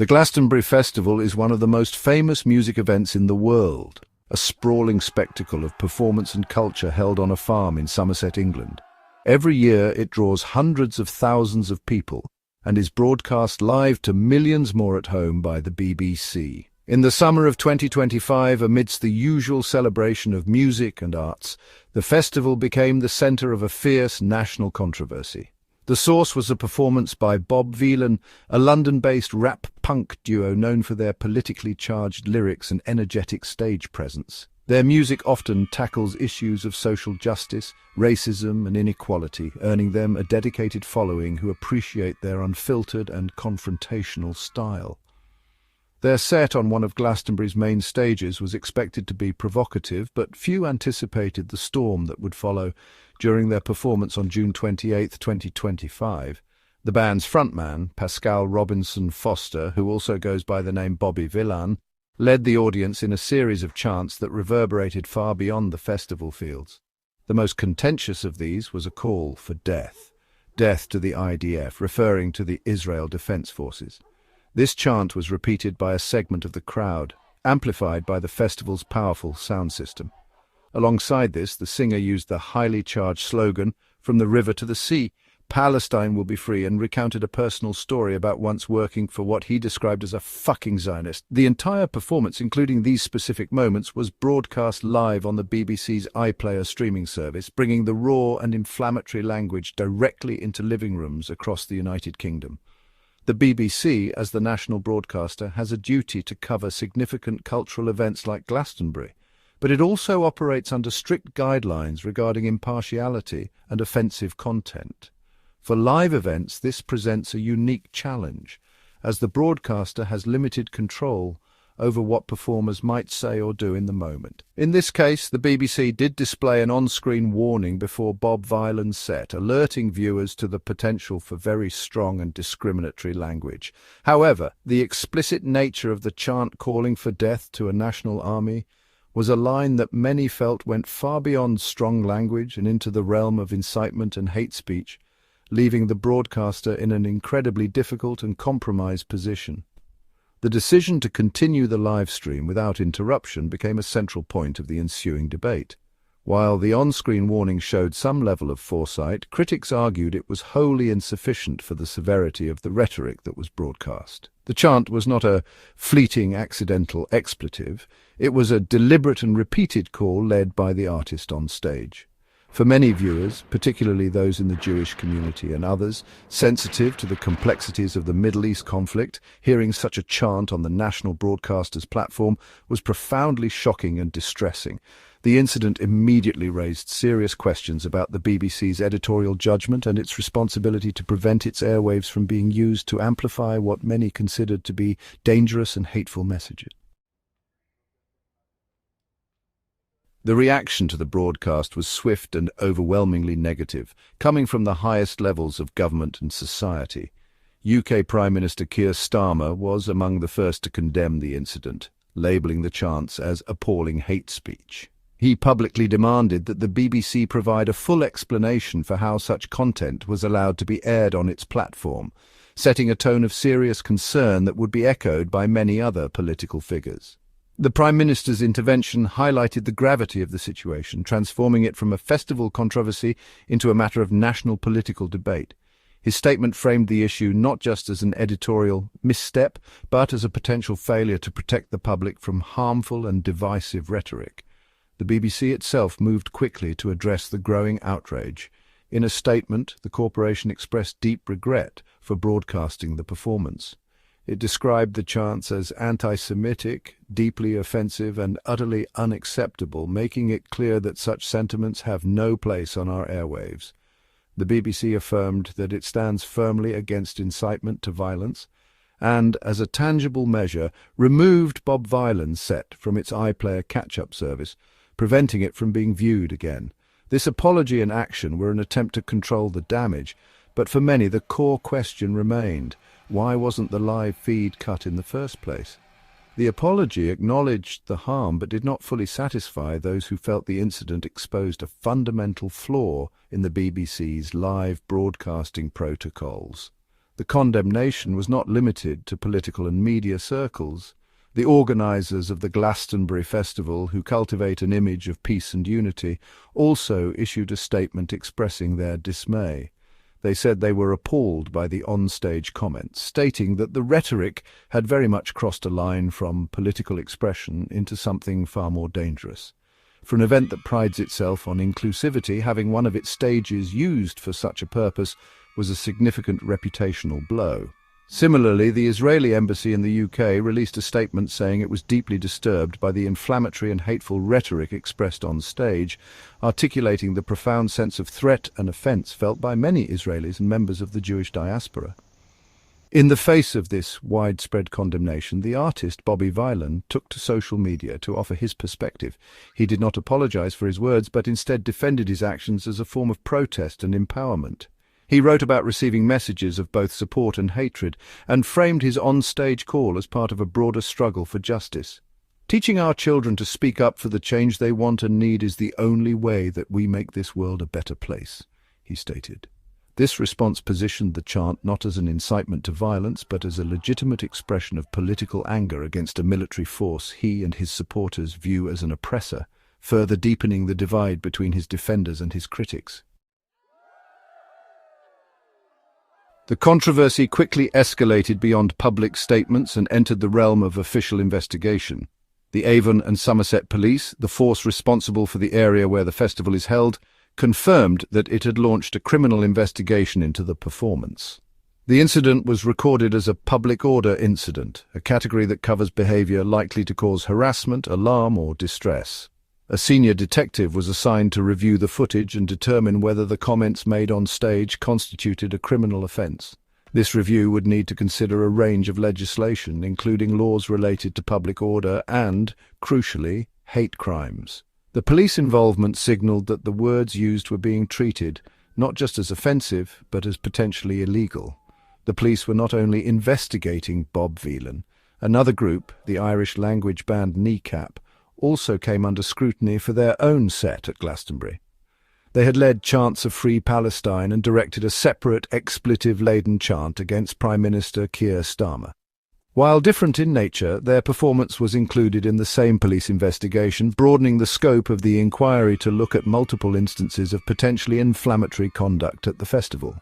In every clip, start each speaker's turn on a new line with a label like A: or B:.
A: The Glastonbury Festival is one of the most famous music events in the world, a sprawling spectacle of performance and culture held on a farm in Somerset, England. Every year it draws hundreds of thousands of people and is broadcast live to millions more at home by the BBC. In the summer of 2025, amidst the usual celebration of music and arts, the festival became the centre of a fierce national controversy. The source was a performance by Vylan, a London-based rap-punk duo known for their politically charged lyrics and energetic stage presence. Their music often tackles issues of social justice, racism and inequality, earning them a dedicated following who appreciate their unfiltered and confrontational style. Their set on one of Glastonbury's main stages was expected to be provocative, but few anticipated the storm that would follow during their performance on June 28, 2025. The band's frontman, Pascal Robinson Foster, who also goes by the name Bobby Vylan, led the audience in a series of chants that reverberated far beyond the festival fields. The most contentious of these was a call for death. Death to the IDF, referring to the Israel Defense Forces. This chant was repeated by a segment of the crowd, amplified by the festival's powerful sound system. Alongside this, the singer used the highly charged slogan, "From the river to the sea, Palestine will be free," and recounted a personal story about once working for what he described as a fucking Zionist. The entire performance, including these specific moments, was broadcast live on the BBC's iPlayer streaming service, bringing the raw and inflammatory language directly into living rooms across the United Kingdom. The BBC, as the national broadcaster, has a duty to cover significant cultural events like Glastonbury, but it also operates under strict guidelines regarding impartiality and offensive content. For live events, this presents a unique challenge, as the broadcaster has limited control over what performers might say or do in the moment. In this case, the BBC did display an on-screen warning before Bob Vylan's set, alerting viewers to the potential for very strong and discriminatory language. However, the explicit nature of the chant calling for death to a national army was a line that many felt went far beyond strong language and into the realm of incitement and hate speech, leaving the broadcaster in an incredibly difficult and compromised position. The decision to continue the live stream without interruption became a central point of the ensuing debate. While the on-screen warning showed some level of foresight, critics argued it was wholly insufficient for the severity of the rhetoric that was broadcast. The chant was not a fleeting accidental expletive, it was a deliberate and repeated call led by the artist on stage. For many viewers, particularly those in the Jewish community and others sensitive to the complexities of the Middle East conflict, hearing such a chant on the national broadcaster's platform was profoundly shocking and distressing. The incident immediately raised serious questions about the BBC's editorial judgment and its responsibility to prevent its airwaves from being used to amplify what many considered to be dangerous and hateful messages. The reaction to the broadcast was swift and overwhelmingly negative, coming from the highest levels of government and society. UK Prime Minister Keir Starmer was among the first to condemn the incident, labelling the chants as appalling hate speech. He publicly demanded that the BBC provide a full explanation for how such content was allowed to be aired on its platform, setting a tone of serious concern that would be echoed by many other political figures. The Prime Minister's intervention highlighted the gravity of the situation, transforming it from a festival controversy into a matter of national political debate. His statement framed the issue not just as an editorial misstep, but as a potential failure to protect the public from harmful and divisive rhetoric. The BBC itself moved quickly to address the growing outrage. In a statement, the corporation expressed deep regret for broadcasting the performance. It described the chants as anti-Semitic, deeply offensive and utterly unacceptable, making it clear that such sentiments have no place on our airwaves. The BBC affirmed that it stands firmly against incitement to violence and, as a tangible measure, removed Bob Vylan's set from its iPlayer catch-up service, preventing it from being viewed again. This apology and action were an attempt to control the damage, but for many the core question remained: why wasn't the live feed cut in the first place? The apology acknowledged the harm but did not fully satisfy those who felt the incident exposed a fundamental flaw in the BBC's live broadcasting protocols. The condemnation was not limited to political and media circles. The organisers of the Glastonbury Festival, who cultivate an image of peace and unity, also issued a statement expressing their dismay. They said they were appalled by the on-stage comments, stating that the rhetoric had very much crossed a line from political expression into something far more dangerous. For an event that prides itself on inclusivity, having one of its stages used for such a purpose was a significant reputational blow. Similarly, the Israeli embassy in the UK released a statement saying it was deeply disturbed by the inflammatory and hateful rhetoric expressed on stage, articulating the profound sense of threat and offence felt by many Israelis and members of the Jewish diaspora. In the face of this widespread condemnation, the artist Bobby Vylan took to social media to offer his perspective. He did not apologise for his words, but instead defended his actions as a form of protest and empowerment. He wrote about receiving messages of both support and hatred, and framed his on-stage call as part of a broader struggle for justice. "Teaching our children to speak up for the change they want and need is the only way that we make this world a better place," he stated. This response positioned the chant not as an incitement to violence, but as a legitimate expression of political anger against a military force he and his supporters view as an oppressor, further deepening the divide between his defenders and his critics. The controversy quickly escalated beyond public statements and entered the realm of official investigation. The Avon and Somerset Police, the force responsible for the area where the festival is held, confirmed that it had launched a criminal investigation into the performance. The incident was recorded as a public order incident, a category that covers behaviour likely to cause harassment, alarm or distress. A senior detective was assigned to review the footage and determine whether the comments made on stage constituted a criminal offence. This review would need to consider a range of legislation, including laws related to public order and, crucially, hate crimes. The police involvement signalled that the words used were being treated not just as offensive, but as potentially illegal. The police were not only investigating Bob Vylan. Another group, the Irish language band Kneecap, also came under scrutiny for their own set at Glastonbury. They had led chants of Free Palestine and directed a separate expletive-laden chant against Prime Minister Keir Starmer. While different in nature, their performance was included in the same police investigation, broadening the scope of the inquiry to look at multiple instances of potentially inflammatory conduct at the festival.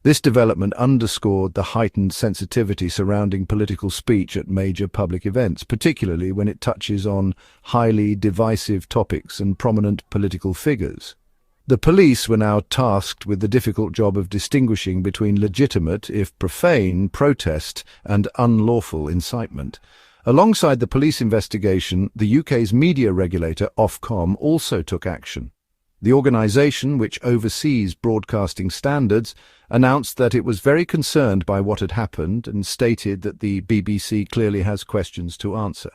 A: This development underscored the heightened sensitivity surrounding political speech at major public events, particularly when it touches on highly divisive topics and prominent political figures. The police were now tasked with the difficult job of distinguishing between legitimate, if profane, protest and unlawful incitement. Alongside the police investigation, the UK's media regulator, Ofcom, also took action. The organisation, which oversees broadcasting standards, announced that it was very concerned by what had happened and stated that the BBC clearly has questions to answer.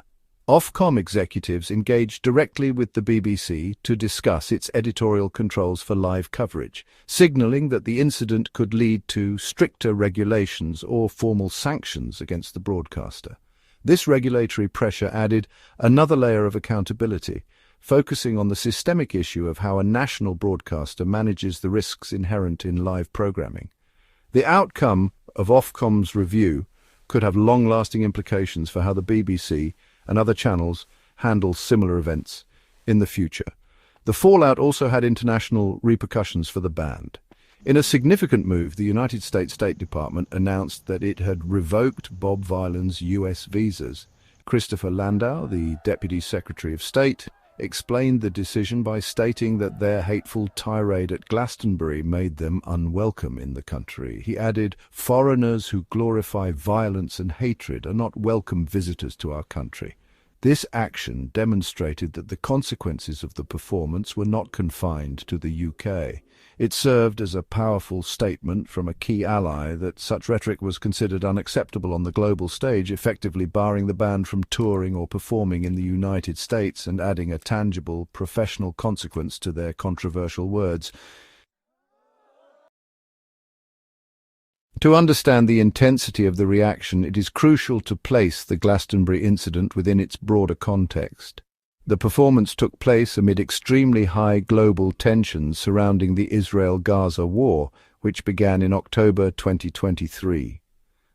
A: Ofcom executives engaged directly with the BBC to discuss its editorial controls for live coverage, signalling that the incident could lead to stricter regulations or formal sanctions against the broadcaster. This regulatory pressure added another layer of accountability, focusing on the systemic issue of how a national broadcaster manages the risks inherent in live programming. The outcome of Ofcom's review could have long-lasting implications for how the BBC and other channels handle similar events in the future. The fallout also had international repercussions for the band. In a significant move, the United States State Department announced that it had revoked Bob Vylan's US visas. Christopher Landau, the Deputy Secretary of State, explained the decision by stating that their hateful tirade at Glastonbury made them unwelcome in the country. He added, "Foreigners who glorify violence and hatred are not welcome visitors to our country." This action demonstrated that the consequences of the performance were not confined to the UK. It served as a powerful statement from a key ally that such rhetoric was considered unacceptable on the global stage, effectively barring the band from touring or performing in the United States and adding a tangible, professional consequence to their controversial words. To understand the intensity of the reaction, it is crucial to place the Glastonbury incident within its broader context. The performance took place amid extremely high global tensions surrounding the Israel-Gaza war, which began in October 2023.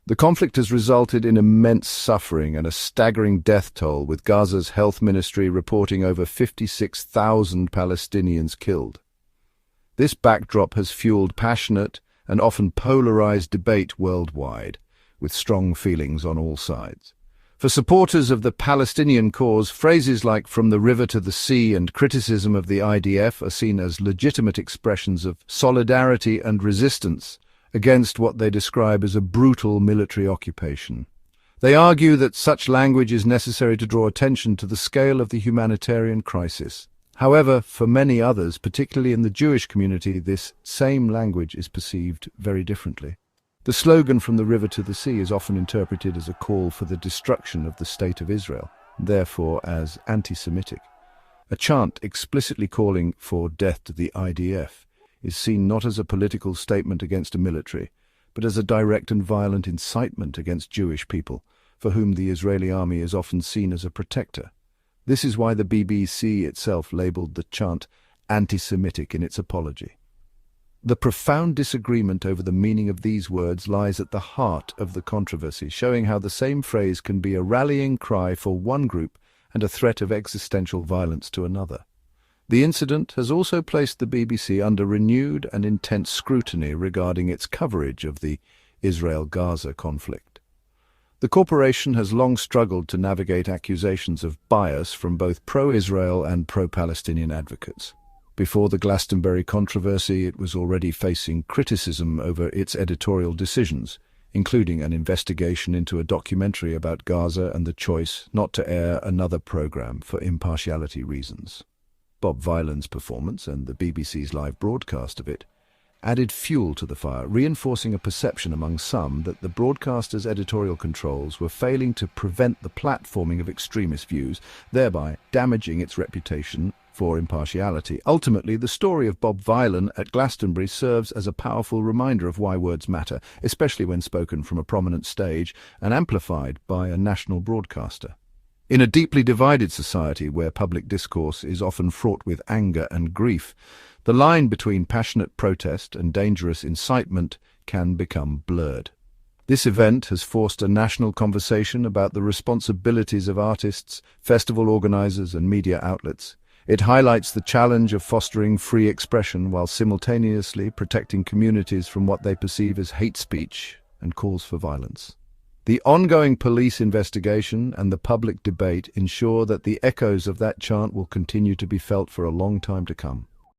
A: The conflict has resulted in immense suffering and a staggering death toll, with Gaza's health ministry reporting over 56,000 Palestinians killed. This backdrop has fueled passionate and often polarized debate worldwide, with strong feelings on all sides. For supporters of the Palestinian cause, phrases like "from the river to the sea" and criticism of the IDF are seen as legitimate expressions of solidarity and resistance against what they describe as a brutal military occupation. They argue that such language is necessary to draw attention to the scale of the humanitarian crisis. However, for many others, particularly in the Jewish community, this same language is perceived very differently. The slogan "from the river to the sea" is often interpreted as a call for the destruction of the State of Israel, therefore as anti-Semitic. A chant explicitly calling for death to the IDF is seen not as a political statement against a military, but as a direct and violent incitement against Jewish people, for whom the Israeli army is often seen as a protector. This is why the BBC itself labelled the chant anti-Semitic in its apology. The profound disagreement over the meaning of these words lies at the heart of the controversy, showing how the same phrase can be a rallying cry for one group and a threat of existential violence to another. The incident has also placed the BBC under renewed and intense scrutiny regarding its coverage of the Israel-Gaza conflict. The corporation has long struggled to navigate accusations of bias from both pro-Israel and pro-Palestinian advocates. Before the Glastonbury controversy, it was already facing criticism over its editorial decisions, including an investigation into a documentary about Gaza and the choice not to air another programme for impartiality reasons. Bob Vylan's performance and the BBC's live broadcast of it added fuel to the fire, reinforcing a perception among some that the broadcaster's editorial controls were failing to prevent the platforming of extremist views, thereby damaging its reputation for impartiality. Ultimately, the story of Bob Vylan at Glastonbury serves as a powerful reminder of why words matter, especially when spoken from a prominent stage and amplified by a national broadcaster. In a deeply divided society where public discourse is often fraught with anger and grief, the line between passionate protest and dangerous incitement can become blurred. This event has forced a national conversation about the responsibilities of artists, festival organizers, and media outlets. It highlights the challenge of fostering free expression while simultaneously protecting communities from what they perceive as hate speech and calls for violence. The ongoing police investigation and the public debate ensure that the echoes of that chant will continue to be felt for a long time to come.